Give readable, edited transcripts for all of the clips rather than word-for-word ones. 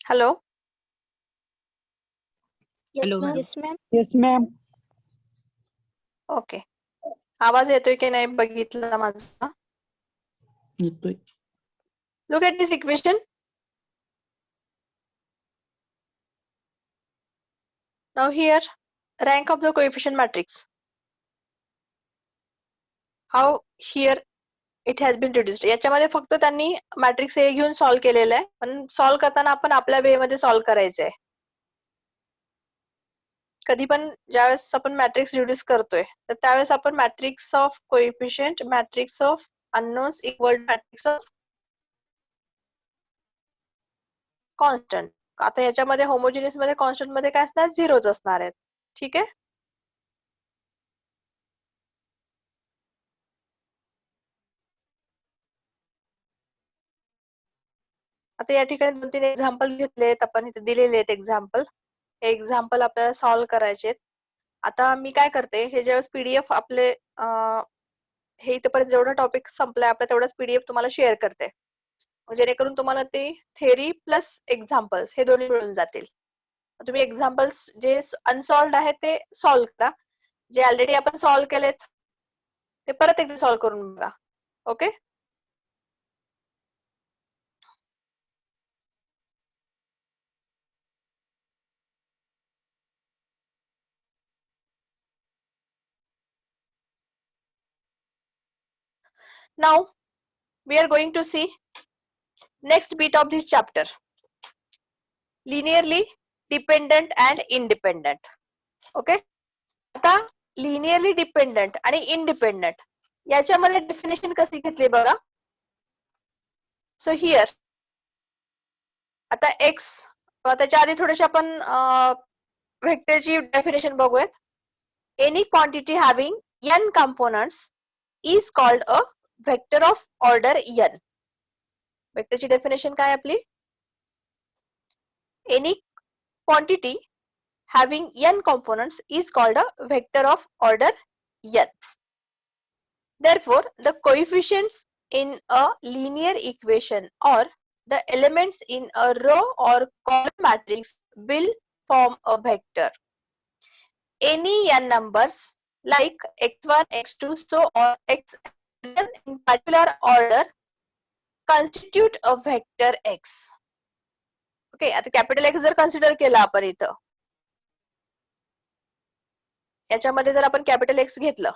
Hello. Hello, ma'am. Yes, ma'am. Yes, ma'am. Okay. आवाज येतोय की नाही बघितलं माझा. येतोय. Look at this equation. Now here, rank of the coefficient matrix. How here it has been reduced. याच्यामध्ये फक्त त्यांनी मॅट्रिक्स A घेऊन सॉल्व्ह केलेलं आहे, पण सॉल्व्ह करताना आपण आपल्या वे मध्ये सॉल्व्ह करायचंय. कधी पण ज्यावेळेस आपण मॅट्रिक्स रिड्यूस करतोय तर त्यावेळेस आपण matrix of coefficient, matrix of unknowns equal matrix of constant. आता याच्यामध्ये होमोजिनियस मध्ये कॉन्स्टंट मध्ये काय असणार, झिरोच असणार आहेत. ठीक आहे. आता या ठिकाणी 2-3 एक्झाम्पल घेतलेत आपण, इथे दिलेले आहेत एक्झाम्पल. हे एक्झाम्पल आपल्याला सॉल्व्ह करायचे आहेत. आता मी काय करते, हे ज्यावेळेस पीडीएफ आपले हे इथपर्यंत जेवढा टॉपिक संपलाय आपला तेवढाच पीडीएफ तुम्हाला शेअर करते, जेणेकरून तुम्हाला ते थेअरी प्लस एक्झाम्पल्स हे दोन्ही मिळून जातील. तुम्ही एक्झाम्पल्स जे अनसॉल्व्ड आहेत ते सॉल्व्ह करा, जे ऑलरेडी आपण सॉल्व्ह केलेत ते परत एकदा सॉल्व्ह करून बघा. Okay. Now we are going to see next bit of this chapter, linearly dependent and independent. Okay. आता लिनियरली डिपेंडंट आणि इंडिपेंडंट याच्यामध्ये डेफिनेशन कशी घेतली बघा. सो हिअर आता एक्स, त्याच्या आधी थोडेसे आपण व्हेक्टरची डेफिनेशन बघूयात. Any quantity having n components is called a vector of order n. वेक्टरची डेफिनेशन काय आपली, any quantity having n components is called a vector of order n. Therefore, the coefficients in a linear equation or the elements in a row or column matrix will form a vector. Any n numbers like x1, x2, so on, xn in particular order constitute a vector x. Okay, आता capital X जर consider केला आपण इथं, याच्यामध्ये जर आपण capital X घेतलं,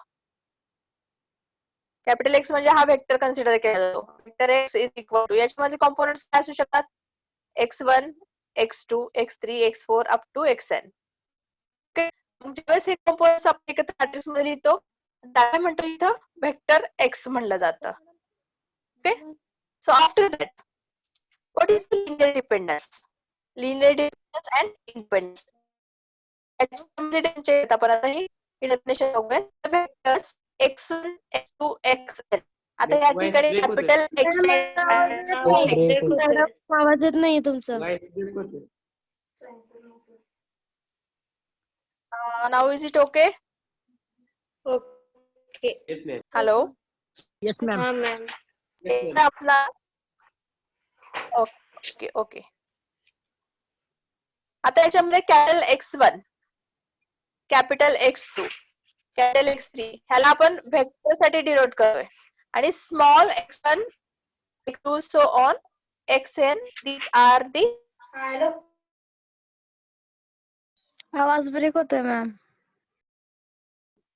capital X म्हणजे हा वेक्टर कन्सिडर केला जातो. Vector X is equal to, याच्यामध्ये कॉम्पोनंट्स काय असू शकतात, x1, x2, x3, x4 up to xn. Okay. ज्यावेळेस हे कॉम्पोनंट्स आपण एकत्र मॅट्रिक्स मध्ये लिहितो त्याला म्हणतो इथं वेक्टर एक्स म्हणलं जातं. Okay. So after that what is linear dependence, linear dependence and independence. आपण आता ही डेफिनेशन बघूया. Vectors x1, x2, xn. आता या ठिकाणी कॅपिटल एक्स आवाज येत नाही तुमचा. Now is it okay? Okay. Hello. Yes, ma'am. हा मॅम. आपला ओके ओके. आता याच्यामध्ये capital x1, capital x2, capital x3 ह्याला आपण वेक्टर साठी डिनोट करतोय आणि small x1, x2 so on xn these are the. आवाज ब्रेक होतोय मॅम.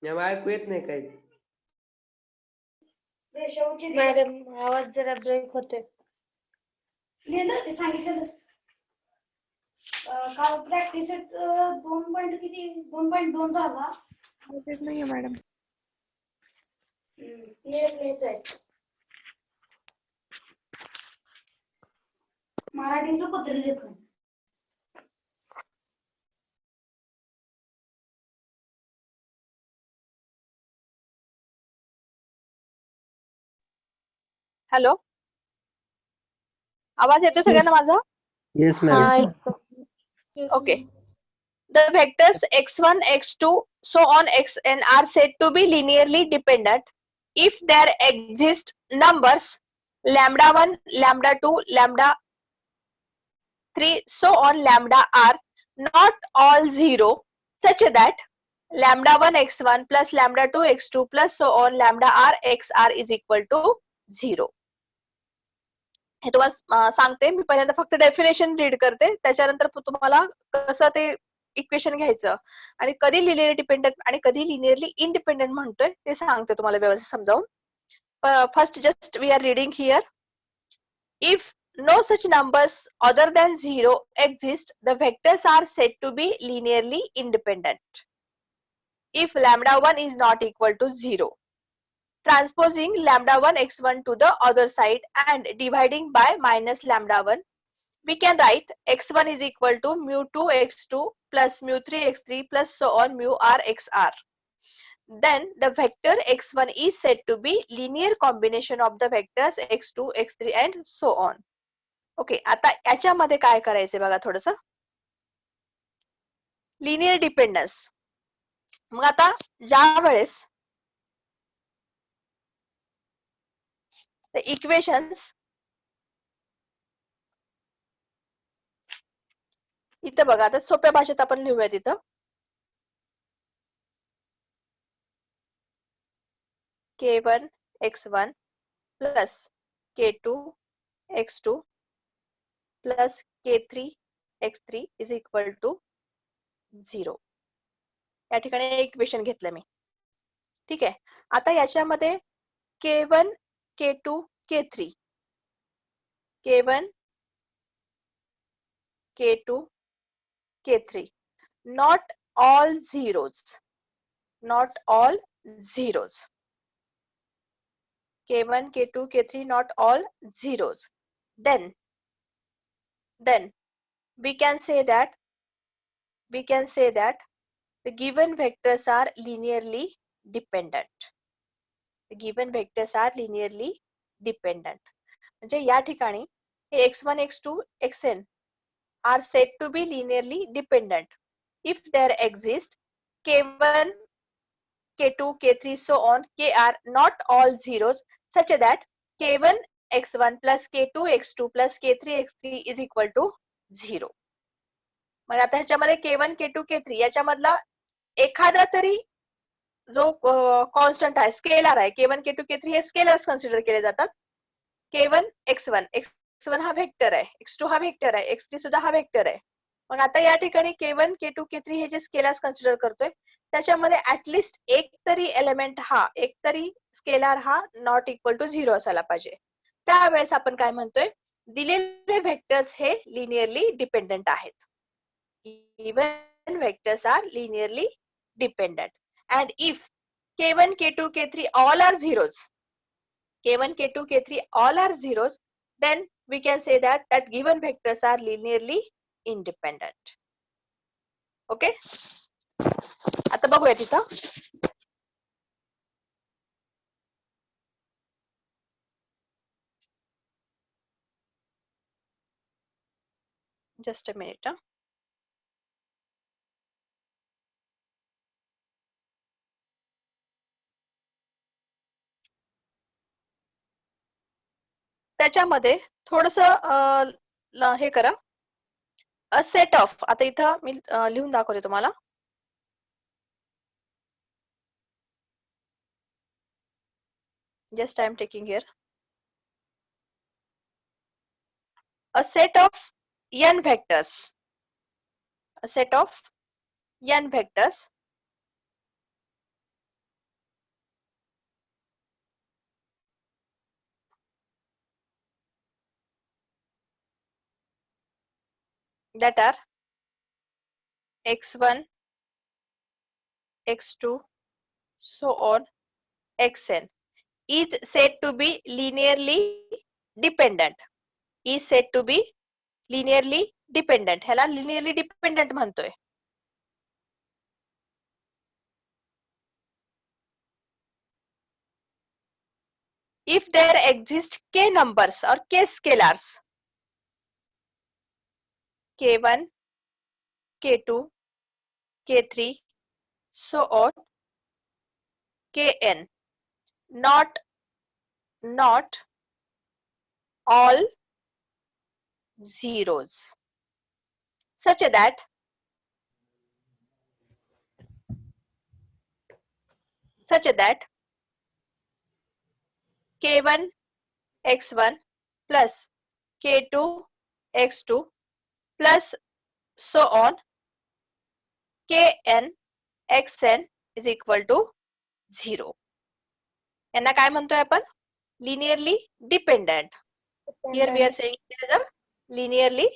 ऐकू येत नाही काही. मॅडम आवाज जरा ब्रेक होतोय. सांगितलं काल प्रॅक्टिस 2.2 झाला. नाहीये मॅडम. मराठीचं पत्र लेखन. हॅलो, आवाज येतोय सगळ्यांना माझा? Yes ma'am. Okay. The vectors x1, x2, so on xn are said to be linearly dependent if there exist numbers lambda1, lambda2, lambda 3 so on lambda are not all 0 such that lambda 1 x1 plus lambda 2 x2 plus so on lambda r xr is equal to 0. हे तुम्हाला सांगते मी. पहिल्यांदा फक्त definition read करते, त्याच्यानंतर तुम्हाला कसं ते equation घ्यायचं आणि कधी लिनिअरली डिपेंडंट आणि कधी लिनिअरली इंडिपेंडंट म्हणतोय ते सांगते तुम्हाला व्यवस्थित समजावून. First just we are reading here. If no such numbers other than 0 exist, the vectors are said to be linearly independent. If lambda 1 is not equal to 0, transposing lambda 1 x1 to the other side and dividing by minus lambda 1, we can write x1 is equal to mu 2 x2 plus mu 3 x3 plus so on mu r xr. Then the vector x1 is said to be linear combination of the vectors x2, x3 and so on. Okay, आता याच्यामध्ये काय करायचंय बघा थोडस. Linear dependence. मग आता ज्या वेळेस equations इथं बघा, आता सोप्या भाषेत आपण लिहूयात इथं. k1 x1 plus k2 x2 plus k3 x3 is equal to 0. या ठिकाणी इक्वेशन घेतलं मी. ठीक आहे. आता याच्यामध्ये k1 k2 k3 k1 k2 k3 not all zeros, not all zeros. k1 k2 k3 not all zeros. Then we can say that the given vectors are linearly dependent. The given vectors are linearly dependent. म्हणजे या ठिकाणी हे x1 x2 xn are said to be linearly dependent if there exist k1 k2 k3 so on k are not all zeros such that k1 x1 plus k2 x2 plus k3 x3 is equal to 0. मग आता ह्याच्यामध्ये k1 k2 k3 याच्यामधला एखादा तरी जो constant आहे, scalar आहे, k1 k2 k3 हे scalars consider केले जातात. k1 x1 हा व्हेक्टर आहे, x2 हा व्हेक्टर आहे, x3 सुद्धा हा व्हेक्टर आहे. मग आता या ठिकाणी k1 k2 k3 हे जे स्केलर्स कन्सिडर करतोय त्याच्यामध्ये ऍटलिस्ट एक तरी एलिमेंट हा, एक तरी स्केलर हा नॉट इक्वल टू 0 असायला पाहिजे. त्यावेळेस आपण काय म्हणतोय, दिलेले व्हेक्टर्स हे लिनियरली डिपेंडंट आहेत. Given vectors are linearly dependent. And if k1 k2 k3 all are zeros, k1 k2 k3 all are zeros, then we can say that given vectors are linearly independent. Okay, आता बघूया तिथं. Just a minute. त्याच्यामध्ये थोडस हे करा, a set of. आता इथं मी लिहून दाखवते तुम्हाला. Just I am taking here a set of n vectors, a set of n vectors that are x1 x2 so on xn is said to be linearly dependent, is said to be linearly dependent. ह्याला linearly dependent म्हणतोय. If there exist k numbers or k scalars, k1 k2 k3 so on kn, not all zeros, such that k1 x1 plus k2 x2 plus so on kn xn is equal to 0. यांना काय म्हणतोय आपण? Linearly dependent. Here we are saying it is a linearly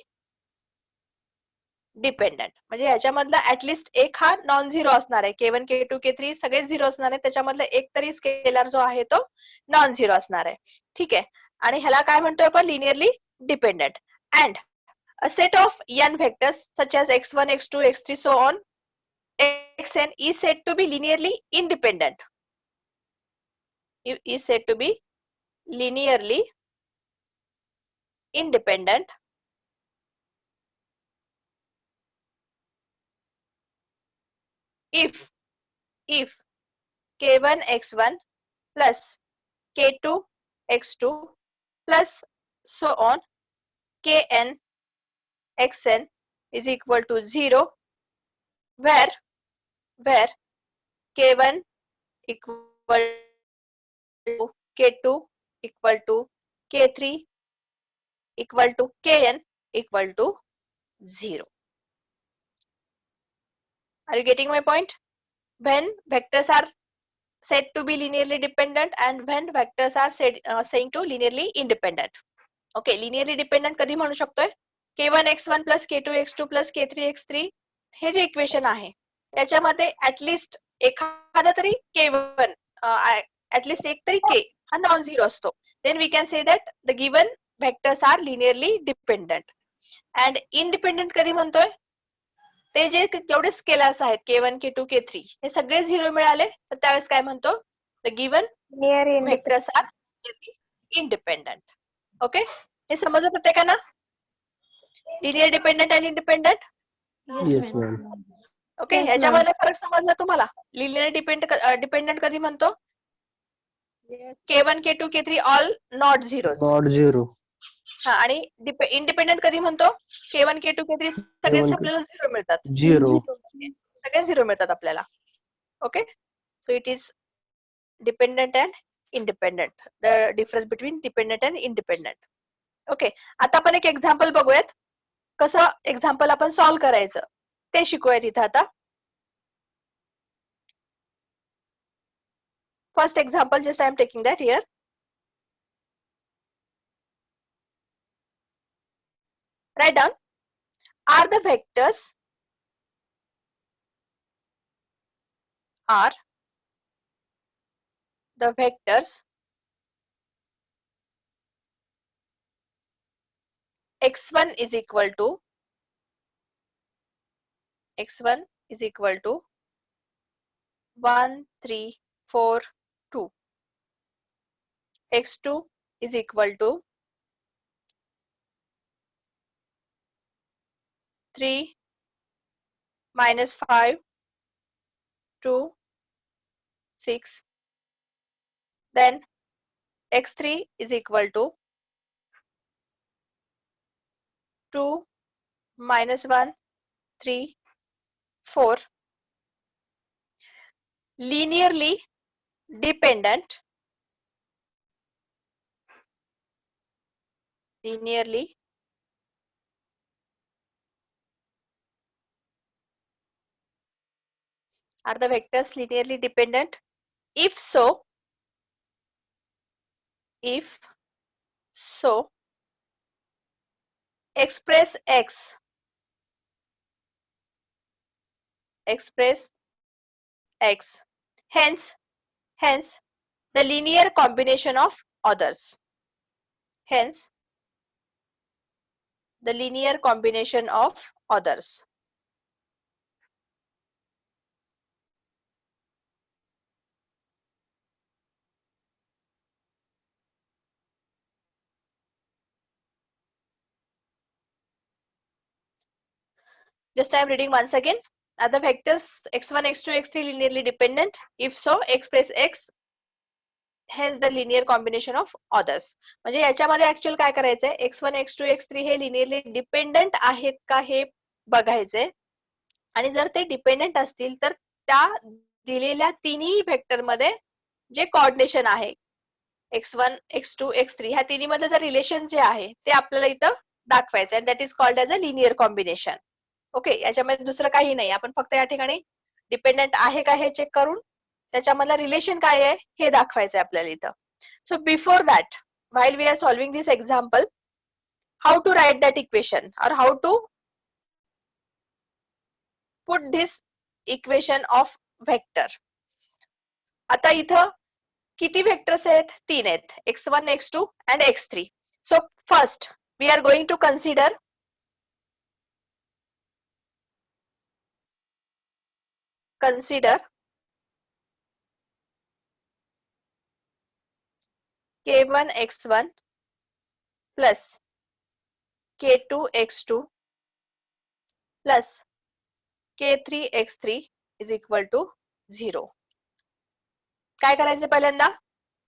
dependent. म्हणजे याच्यामधला at least एक हा non zero असणार आहे. K1 K2 K3 सगळे झिरो असणार आहे. त्याच्यामधला एक तरी स्केलर जो आहे तो नॉन झिरो असणार आहे. ठीक आहे. आणि ह्याला काय म्हणतोय आपण? Linearly dependent. And a set of n vectors such as x1 x2 x3 so on xn is said to be linearly independent. Is said to be linearly independent if k1 x1 plus k2 x2 plus so on kn xn is equal to 0 where k1 equal to k2 equal to k3 equal to kn equal to 0. Are you getting my point? When vectors are said to be linearly dependent and when vectors are saying to linearly independent. Okay, linearly dependent कधी म्हणू शकतोय? k1 x1 plus k2 x2 plus k3 x3 हे जे equation आहे त्याच्यामध्ये at least एखादा तरी k1 at least एक तरी k हा नॉन झिरो असतो. Then we can say that the given vectors are linearly dependent. And independent कधी म्हणतोय? ते जे तेवढे स्केलर्स आहेत k1 k2 k3 हे सगळे झिरो मिळाले तर त्यावेळेस काय म्हणतो? The given vectors are independent. Okay, हे समजलं प्रत्येकांना? लिनियर डिपेंडंट आणि इंडिपेंडंट. Yes ma'am. ओके, ह्याच्यामध्ये फरक समजला तुम्हाला? लिनियर डिपेंडंट कधी म्हणतो? k1 k2 k3 all not zero. Not zero. हा, आणि इंडिपेंडंट कधी म्हणतो? k1 k2 k3 सगळे आपल्याला झिरो मिळतात. झिरो. सगळे झिरो मिळतात आपल्याला. Okay, so it is dependent and independent. The difference between dependent and independent. Okay, आता आपण एक एक्झाम्पल बघूयात. कसं एक्झाम्पल आपण सॉल्व्ह करायचं ते शिकूयात इथं आता. First example just I am taking that here. Write down, are the vectors x1 is equal to 1 3 4 2, x2 is equal to 3 minus 5 2 6, then x3 is equal to 2 minus 1 3 4. Linearly dependent are the vectors linearly dependent? If so, express x hence the linear combination of others. Hence the linear combination of others. Just I am reading once again. Are the vectors x1, x2, x3 linearly dependent? If so, express x hence the linear combination of others. म्हणजे याच्यामध्ये actual काय करायचंय? x1, x2, x3 हे linearly dependent आहेत का हे बघायचे आणि जर ते डिपेंडेंट असतील तर त्या दिलेल्या तिन्ही व्हेक्टर मध्ये जे कोऑर्डिनेशन आहे x1 x2 x3 ह्या तिन्ही मध्ये जर रिलेशन जे आहे ते आपल्याला इथं दाखवायचं आहे. That is called as a linear combination. Okay, याच्यामध्ये दुसरं काही नाही, आपण फक्त या ठिकाणी डिपेंडेंट आहे का हे चेक करून त्याच्यामधलं रिलेशन काय आहे हे दाखवायचं आहे आपल्याला इथं. So before that, while we are solving this example, how to write that equation or how to put this equation of vector. आता इथं किती व्हेक्टर्स आहेत? 3 आहेत, x1 x2 and x3. So first we are going to consider k1 x1 plus k2 x2 plus k3 x3 is equal to 0. काय करायचं? पहिल्यांदा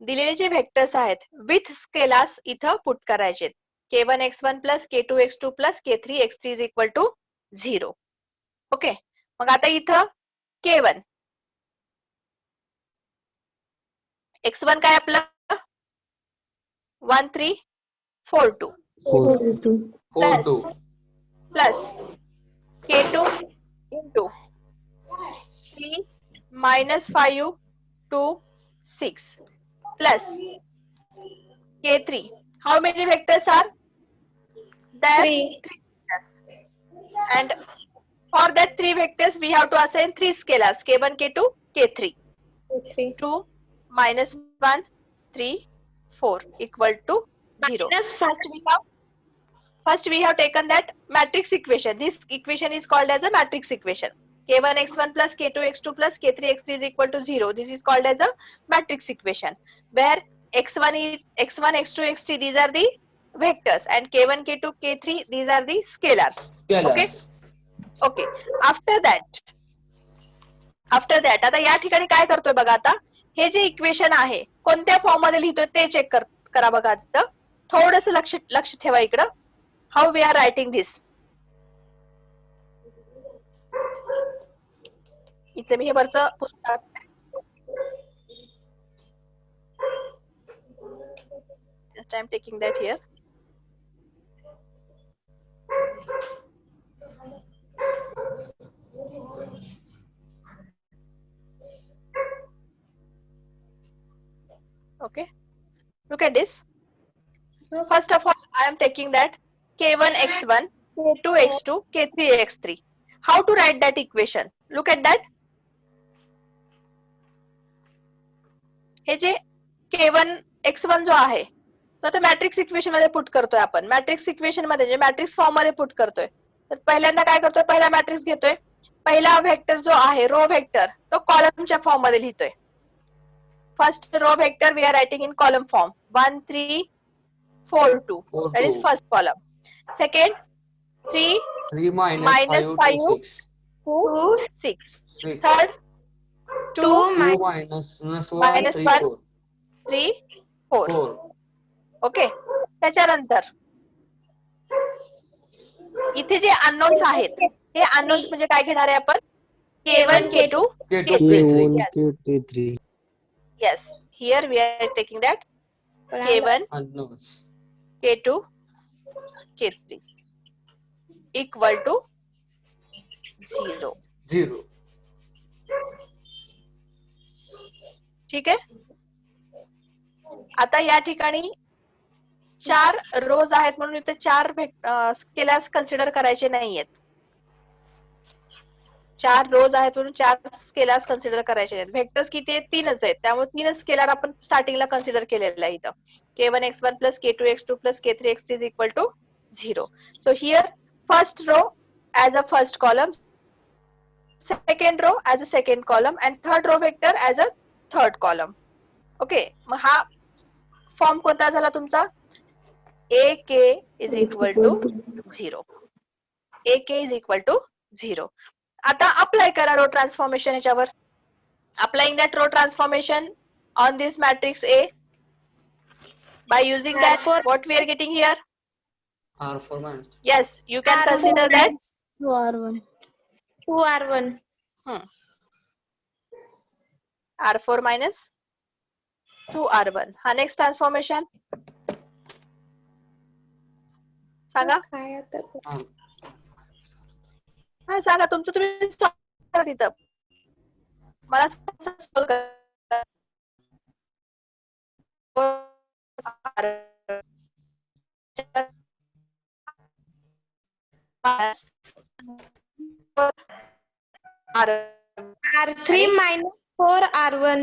दिलेले जे vectors आहेत विथ स्केलार्स इथं पुट करायचे. k1 x1 plus k2 x2 plus k3 x3 is equal to 0. Okay, मग आता इथं k1 x1 काय आपलं 1 3 4 2 plus k2 into 3 minus 5 2 6 plus k3. How many vectors are there? 3 vectors. And for that 3 vectors we have to assign 3 scalars k1 k2 k3. 2 minus 1 3 4 equal to 0. First we have taken that matrix equation. This equation is called as a matrix equation. k1 x1 plus k2 x2 plus k3 x3 is equal to 0. This is called as a matrix equation, where x1 x2 x3 these are the vectors and k1 k2 k3 these are the scalars. Okay, after that आता या ठिकाणी काय करतोय बघा, आता हे जे equation आहे कोणत्या फॉर्म मध्ये लिहितोय ते चेक करा बघा. तिथं थोडस लक्ष ठेवा इकडं. How we are writing this. इथलं मी हे वरचं पुस्तक just I am taking that here. Okay, look at this. First of all, I am taking that k1 x1, k2 x2, k3 x3. How to write that equation? Look at that. Hey J k1 x1 जो आहे तो आता matrix equation मध्ये put करतोय आपण. Matrix equation मध्ये जे matrix form मध्ये put करतोय, तर पहिल्यांदा काय करतोय, पहिला मॅट्रिक्स घेतोय. पहिला व्हेक्टर जो आहे रो व्हेक्टर तो कॉलमच्या फॉर्म मध्ये लिहितोय. First row vector we are writing in column form 1 3 4 2. That is first column. Second 3 minus 5 2 6. Third 2 minus 1 3 4. Okay, त्याच्यानंतर इथे जे अननोन्स आहेत हे अननोन्स म्हणजे काय घेणार आहे आपण? k1 k2 k3. Yes, here we are taking that k1 k2 k3 equal to 0. ठीक आहे. आता या ठिकाणी 4 रोज आहेत म्हणून इथे 4 स्केलर्स कन्सिडर करायचे नाहीयेत. 4 रोज आहेत म्हणून 4 स्केलर्स कन्सिडर करायचे नाहीत. व्हेक्टर्स किती आहेत? 3च आहेत, त्यामुळे 3च स्केलर आपण स्टार्टिंगला कन्सिडर केलेलं आहे इथं. k1 x1 plus k2 x2 plus k3 x3 is equal to 0. So here first row as a first column, second row as a second column and third row vector as a third column. Okay, मग हा form कोणता झाला तुमचा? ak is equal to 0. ak is equal to 0. आता apply करा रो transformation याच्यावर. Applying that row transformation on this matrix A by using that what we are getting here? R4 minus. Yes, you can consider that 2R1. 2R1. R4 minus 2R1. हा next transformation सांगा. काय आता ते? हा सांगा तुमचं तुम्ही solve करा तिथं. मला solve करा. R3 minus 4R1.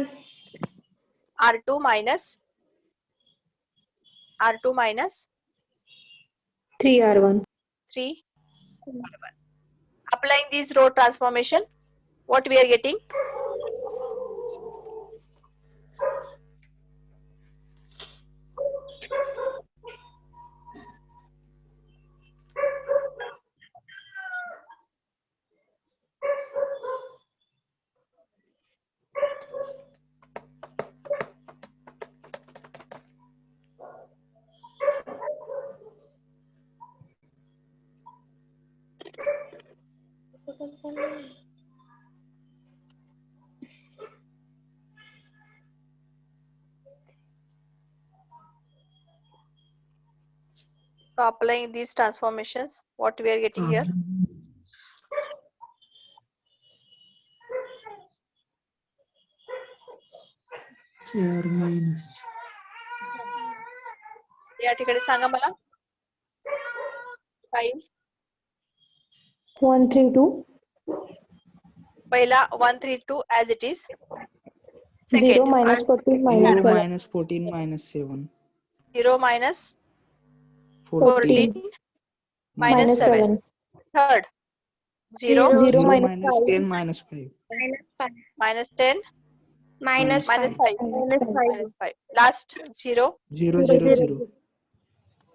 R2 minus 3R1. 3. Applying this row transformation, what we are getting? So applying these transformations, what we are getting here? चार मायनस या ठिकाणी सांगा मला. 5. 132. पहिला 132 as it is. 0 Second, minus 14 minus 0 7. minus 14 minus 7. 0 minus 14. 14 minus 7. Third, 0 0 0 minus minus 5. 10 minus 5. Minus 5. minus 10 Minus minus 5. 5 Minus 5. minus 5. Last 0. 0 0 0.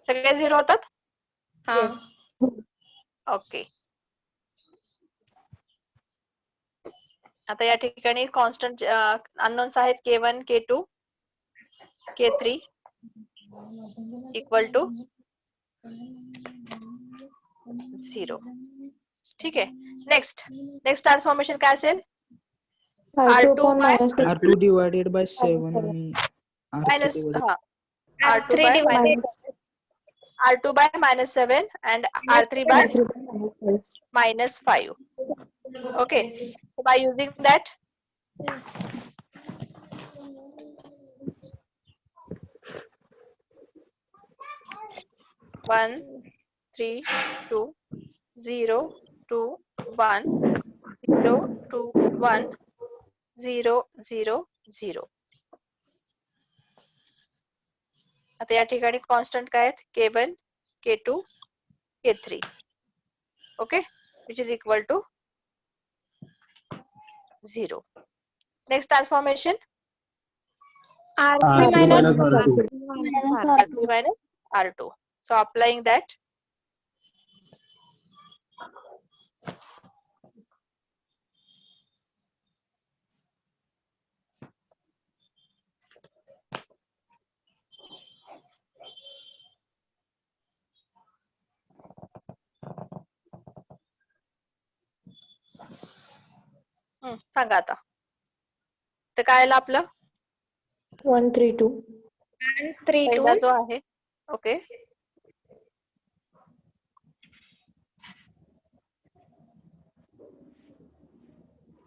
सगळे 0 होतात. हा. Okay. आता या ठिकाणी कॉन्स्टंट अननोन्स आहेत K1, K2, K3 equal to 0. ठीक आहे. नेक्स्ट ट्रान्सफॉर्मेशन काय असेल? R2 R2 upon by minus 6. R2 divided by 7 आणि R3 minus divided. हा R2 R3 by divided R2 by minus 7 and R3 by R3 upon minus 5. minus 5. Okay. So by using that, one, 3, 2, 0, 2, 1, 0, 2, 1, 0, 0, 0. आता या ठिकाणी constant काय आहेत? K1, K2, K3. Okay, which is equal to 0. Next transformation, R3 minus R3 minus R2. So applying that, सांगा आता. तर काय आलं आपलं? 132. 3 पहिला 2. जो आहे, okay,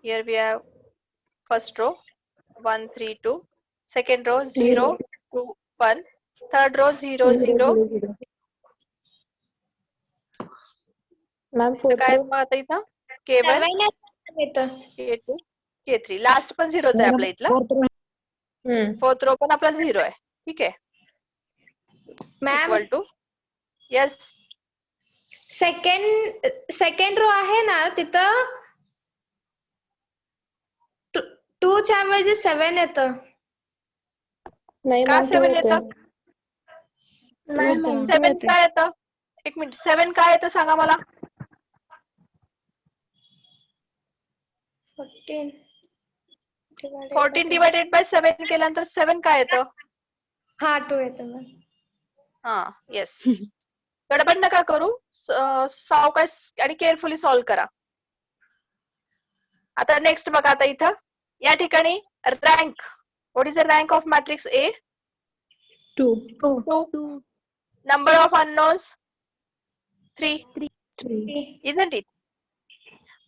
here we have first row 1 3 2, second row 0 2 1, third row 0 0. Ma'am तर काय मग आता इथं K1 येतं. K2 K3, लास्ट पण 0च आहे आपल्या इथला. फोर्थ रो पण आपला 0 आहे. ठीक आहे. Ma'am equal to, yes, second row आहे ना तिथं 2 च्या ऐवजी 7 येतं. नाही का मॅम 7 येतं? 7 काय येतं? एक मिनिट, 7 काय येतं सांगा मला. 14 डिवायडेड बाय 7 केल्यानंतर 7 काय येतं? हा 2 येतं मॅम. हा, येस. गडबड नका करू, सावकाश आणि केअरफुली सॉल्व्ह करा. आता नेक्स्ट बघा, आता इथं या ठिकाणी rank, what is the rank of matrix A? 2. 2. Number of unknowns 3, 3. isn't it?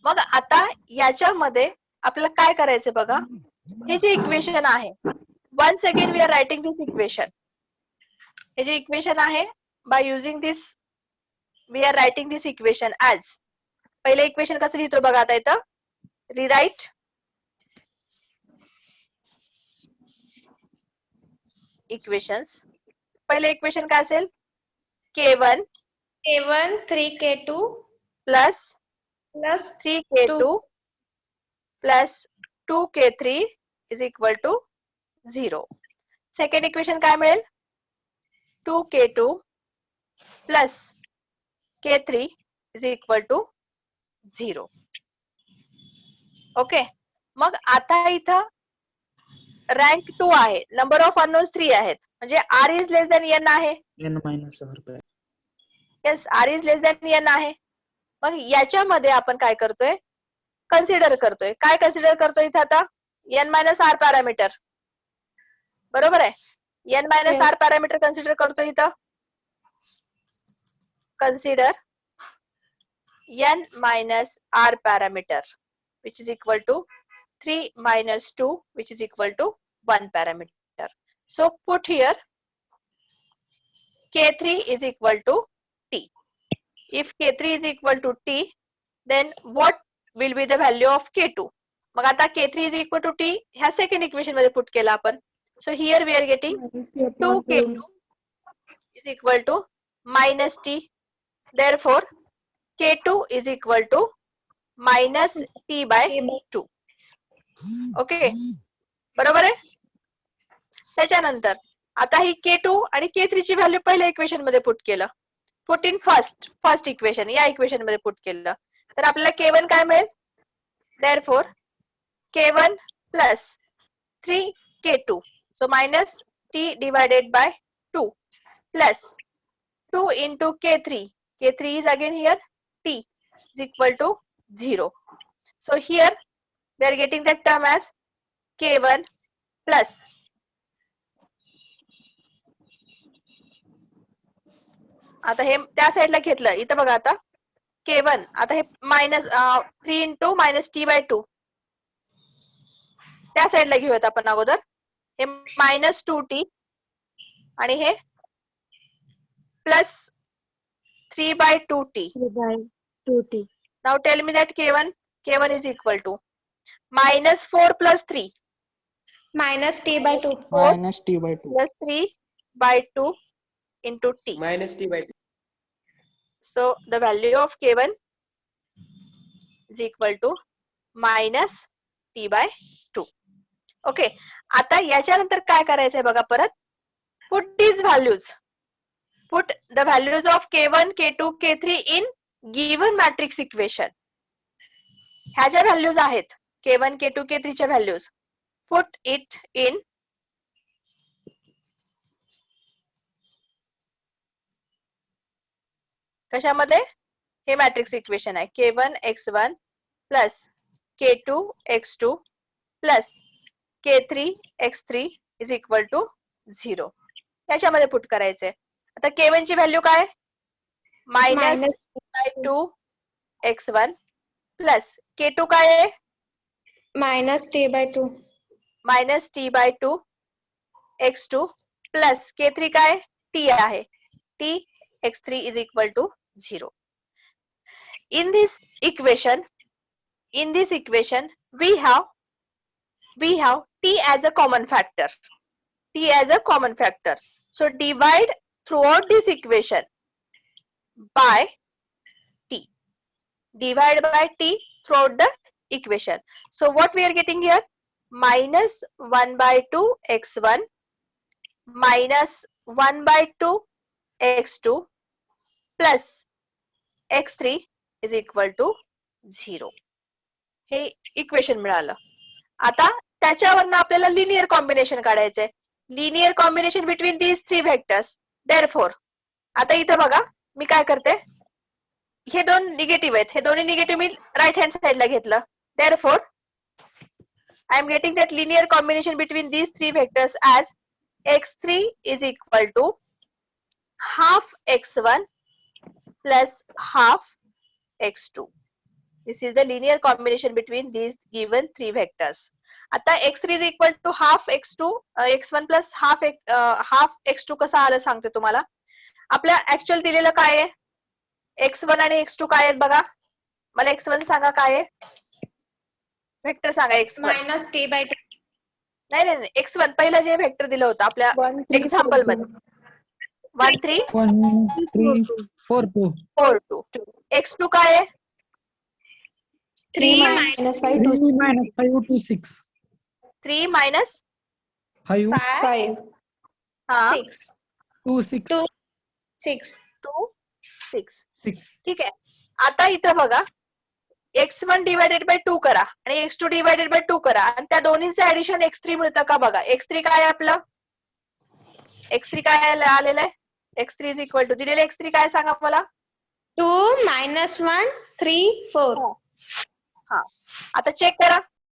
मग आता याच्यामध्ये आपल्याला काय करायचं बघा, हे जे इक्वेशन आहे, once again we are writing this equation. हे जे इक्वेशन आहे, by using this we are writing this equation as, पहिले इक्वेशन कसं लिहितो बघा आता इथं, rewrite equations. पहिले इक्वेशन काय असेल, k1 K1 3K2 plus plus 3K2 plus 2K3 is equal to 0. Second equation काय मिळेल, 2K2 plus K3 is equal to 0. Okay, मग आता इथं रँक 2 आहे, नंबर ऑफ अननोन्स 3 आहेत, म्हणजे r is less than n आहे. n minus r. Yes, r is less than n आहे. मग याच्यामध्ये आपण काय करतोय, कन्सिडर करतोय. काय कन्सिडर करतोय इथं आता, n मायनस r पॅरामीटर. बरोबर आहे, n minus r parameter consider करतोय इथं. Consider n minus r parameter which is equal to 3 minus 2 which is equal to 1 parameter. So put here K3 is equal to T. If K3 is equal to T, then what will be the value of K2? मग आता K3 is equal to T ह्या second equation मध्ये put केला आपण. So here we are getting 2K2 is equal to minus T. Therefore K2 is equal to minus T by 2. Okay, बरोबर आहे. त्याच्यानंतर आता ही K2 आणि K3 ची व्हॅल्यू पहिल्या इक्वेशन मध्ये पुट केलं, पुट इन फर्स्ट इक्वेशन, या इक्वेशन मध्ये पुट केलं, तर आपल्याला K1 काय मिळेल, therefore K1 plus 3K2, so minus T divided by 2 plus 2 into K3, K3 is again here T is equal to 0. So here we are getting that term as K1 plus आता हे त्या साईडला घेतलं, इथं बघा आता K1, आता हे minus 3 into minus T by 2 त्या साईडला घेऊयात आपण अगोदर. हे मायनस 2T आणि हे plus 3 by 2T. 2T. Now tell me that K1 is equal to minus 4 plus 3. minus T by 2. Minus t by 2. Plus 3 by 2 into T. minus t by 2. So the value of K1 is equal to minus T by 2. Okay. आता याच्यानंतर काय करायचंय बघा परत, put these values. Put the values of K1, K2, K3 in given matrix equation. ह्या ज्या values आहेत K1, K2, K3 च्या व्हॅल्यूज, put it in कशामध्ये, हे मॅट्रिक्स इक्वेशन आहे, K1 x1 plus K2 x2 plus K3 x3 is equal to 0. याच्यामध्ये put करायचंय. आता K1 ची व्हॅल्यू काय, minus bye 2 x1 plus K2 काय आहे, minus T by 2. Minus T by 2 x2 plus K3 काय, T आहे, T x3 is equal to 0. In this equation we have T as a common factor. T as a common factor. So divide throughout this equation by T. Divide by T throughout the equation. So what we are getting here, minus 1 by 2 x1 minus 1 by 2 x2 plus x3 is equal to 0. हे equation मिळालं. आता त्याच्यावरनं आपल्याला linear combination काढायचंय, linear combination between these 3 vectors. Therefore आता इथं बघा, मी काय करते, हे दोन निगेटिव्ह आहेत, हे दोन्ही निगेटिव्ह मी राईट हँड साइडला घेतलं. Therefore I am getting that linear combination between these three vectors as x3 is equal to half x1 plus half x2. This is the linear combination between these given three vectors. आता x3 is equal to half x2, x1 plus half x2 कसा आलं सांगते तुम्हाला. आपल्या actual दिलेलं काय आहे, x1 आणि x2 काय आहेत बघा. मला x1 सांगा काय आहे, vector Sanga x1. minus t by 2. नाही नाही नाही, x1 पहिलं जे वेक्टर दिलं होतं आपल्या 1 3 एक्झाम्पल मध्ये 1 3 1 3 4 2 4 2. x2 काय आहे, 3 minus 5 2 3 minus 5 2 6 3 minus 5 5 हा 6 2 6 6. 2 6. 6 ठीक आहे. आता इथं बघा, x1 डिवायडेड बाय 2 करा आणि x2 डिवायडेड बाय 2 करा आणि त्या दोन्हीचं ऍडिशन x3 मिळतं का बघा. x3 काय आहे आपलं, x3 काय आलेलं आहे, x3 इज इक्वल टू दिलेलं x3 काय सांगा मला. 2 minus 1 3 4. हा, आता चेक करा.